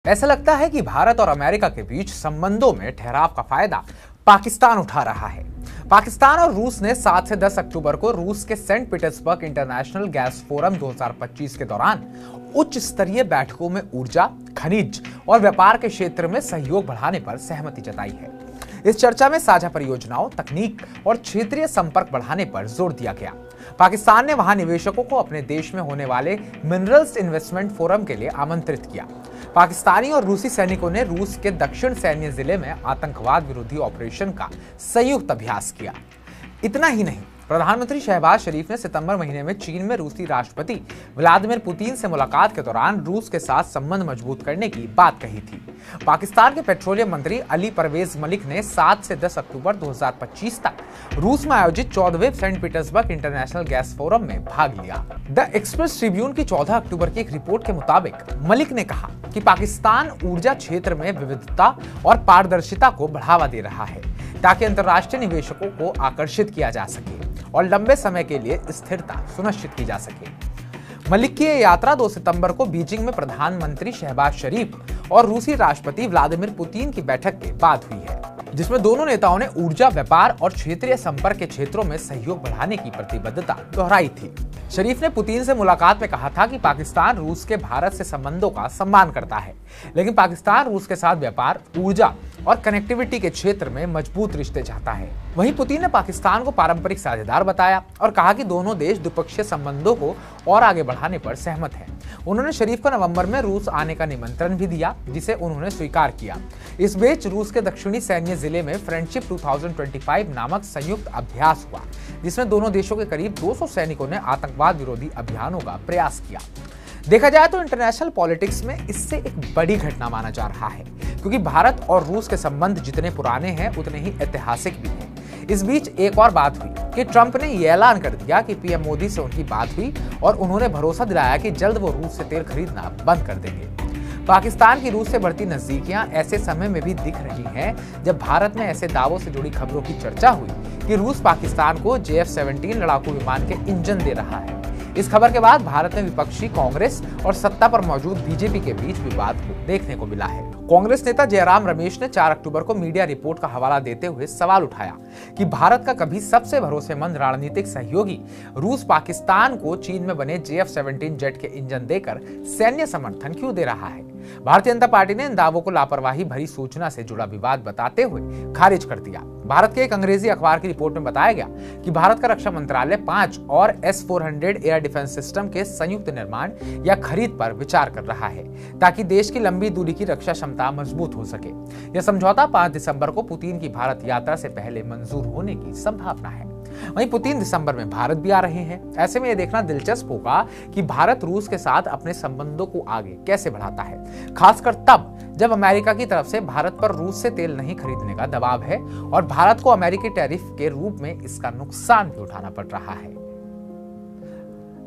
ऐसा लगता है कि भारत और अमेरिका के बीच संबंधों में ठहराव का फायदा पाकिस्तान उठा रहा है। पाकिस्तान और रूस ने 7 से 10 अक्टूबर को रूस के Saint Petersburg international gas forum 2025 के दौरान उच्च स्तरीय बैठकों में ऊर्जा, खनिज और व्यापार के क्षेत्र में सहयोग बढ़ाने पर सहमति जताई है। इस चर्चा में साझा परियोजनाओं, तकनीक और क्षेत्रीय संपर्क बढ़ाने पर जोर दिया गया। पाकिस्तान ने वहां निवेशकों को अपने देश में होने वाले मिनरल्स इन्वेस्टमेंट फोरम के लिए आमंत्रित किया। पाकिस्तानी और रूसी सैनिकों ने रूस के दक्षिण सैन्य जिले में आतंकवाद विरोधी ऑपरेशन का संयुक्त अभ्यास किया। इतना ही नहीं, प्रधानमंत्री शहबाज शरीफ ने सितंबर महीने में चीन में रूसी राष्ट्रपति व्लादिमीर पुतिन से मुलाकात के दौरान रूस के साथ संबंध मजबूत करने की बात कही थी। पाकिस्तान के पेट्रोलियम मंत्री अली परवेज मलिक ने 7 से 10 अक्टूबर 2025 तक रूस में आयोजित 14वें Saint Petersburg international gas forum में भाग लिया। द एक्सप्रेस ट्रिब्यून की 14 अक्टूबर की एक रिपोर्ट के मुताबिक मलिक ने कहा कि पाकिस्तान ऊर्जा क्षेत्र में विविधता और पारदर्शिता को बढ़ावा दे रहा है ताकि अंतर्राष्ट्रीय निवेशकों को आकर्षित किया जा सके और लंबे समय के लिए स्थिरता सुनिश्चित की जा सके। मलिक की यह यात्रा 2 सितंबर को बीजिंग में प्रधानमंत्री शहबाज शरीफ और रूसी राष्ट्रपति व्लादिमीर पुतिन की बैठक के बाद हुई है, जिसमें दोनों नेताओं ने ऊर्जा, व्यापार और क्षेत्रीय संपर्क के क्षेत्रों में सहयोग बढ़ाने की प्रतिबद्धता दोहराई थी। शरीफ ने पुतिन से मुलाकात में कहा था कि पाकिस्तान रूस के भारत से संबंधों का सम्मान करता है, लेकिन पाकिस्तान रूस के साथ व्यापार, ऊर्जा और कनेक्टिविटी के क्षेत्र में मजबूत रिश्ते चाहता है। वहीं पुतिन ने पाकिस्तान को पारंपरिक साझेदार बताया और कहा कि दोनों देश द्विपक्षीय संबंधों को और आगे बढ़ाने पर सहमत हैं। उन्होंने शरीफ को नवंबर में रूस आने का निमंत्रण भी दिया, जिसे उन्होंने स्वीकार किया। इस बीच रूस के दक्षिणी सैन्य जिले में फ्रेंडशिप 2025 नामक संयुक्त अभ्यास हुआ, जिसमें दोनों देशों के करीब 200 सैनिकों ने आतंकवाद विरोधी अभियानों का प्रयास किया। देखा जाए तो इंटरनेशनल पॉलिटिक्स में इससे एक बड़ी घटना माना जा रहा है, क्योंकि भारत और रूस के संबंध जितने पुराने हैं उतने ही ऐतिहासिक भी हैं। इस बीच एक और बात हुई कि ट्रंप ने यह ऐलान कर दिया कि पीएम मोदी से उनकी बात हुई और उन्होंने भरोसा दिलाया कि जल्द वो रूस से तेल खरीदना बंद कर देंगे। पाकिस्तान की रूस से बढ़ती नजदीकियां ऐसे समय में भी दिख रही हैं जब भारत में ऐसे दावों से जुड़ी खबरों की चर्चा हुई कि रूस पाकिस्तान को JF-17 लड़ाकू विमान के इंजन दे रहा है। इस खबर के बाद भारत में विपक्षी कांग्रेस और सत्ता पर मौजूद बीजेपी के बीच विवाद को देखने को मिला है। कांग्रेस नेता जयराम रमेश ने 4 अक्टूबर को मीडिया रिपोर्ट का हवाला देते हुए सवाल उठाया कि भारत का कभी सबसे भरोसेमंद रणनीतिक सहयोगी रूस पाकिस्तान को चीन में बने JF-17 जेट के इंजन देकर सैन्य समर्थन क्यों दे रहा है। भारतीय जनता पार्टी ने इन दावों को लापरवाही भरी सूचना से जुड़ा विवाद बताते हुए खारिज कर दिया। भारत के एक अंग्रेजी अखबार की रिपोर्ट में बताया गया कि भारत का रक्षा मंत्रालय 5 और S-400 एयर डिफेंस सिस्टम के संयुक्त निर्माण या खरीद पर विचार कर रहा है ताकि देश की लंबी दूरी की रक्षा क्षमता मजबूत हो सके। यह समझौता 5 दिसंबर को पुतिन की भारत यात्रा से पहले मंजूर होने की संभावना है। वहीं पुतिन दिसंबर में भारत भी आ रहे हैं। ऐसे में यह देखना दिलचस्प होगा कि भारत रूस के साथ अपने संबंधों को आगे कैसे बढ़ाता है, खासकर तब जब अमेरिका की तरफ से भारत पर रूस से तेल नहीं खरीदने का दबाव है और भारत को अमेरिकी टैरिफ के रूप में इसका नुकसान भी उठाना पड़ रहा है।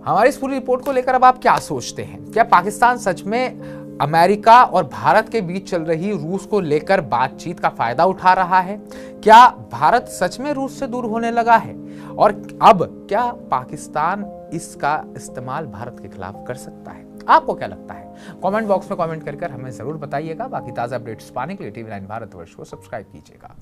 हमारी इस पूरी रिपोर्ट को लेकर अब आप क्या सोचते हैं? क्या पाकिस्तान सच में अमेरिका और भारत के बीच चल रही रूस को लेकर बातचीत का फायदा उठा रहा है? क्या भारत सच में रूस से दूर होने लगा है? और अब क्या पाकिस्तान इसका इस्तेमाल भारत के खिलाफ कर सकता है? आपको क्या लगता है? कमेंट बॉक्स में कमेंट कर हमें जरूर बताइएगा। बाकी ताजा अपडेट्स पाने के लिए TV9 भारतवर्ष को सब्सक्राइब कीजिएगा।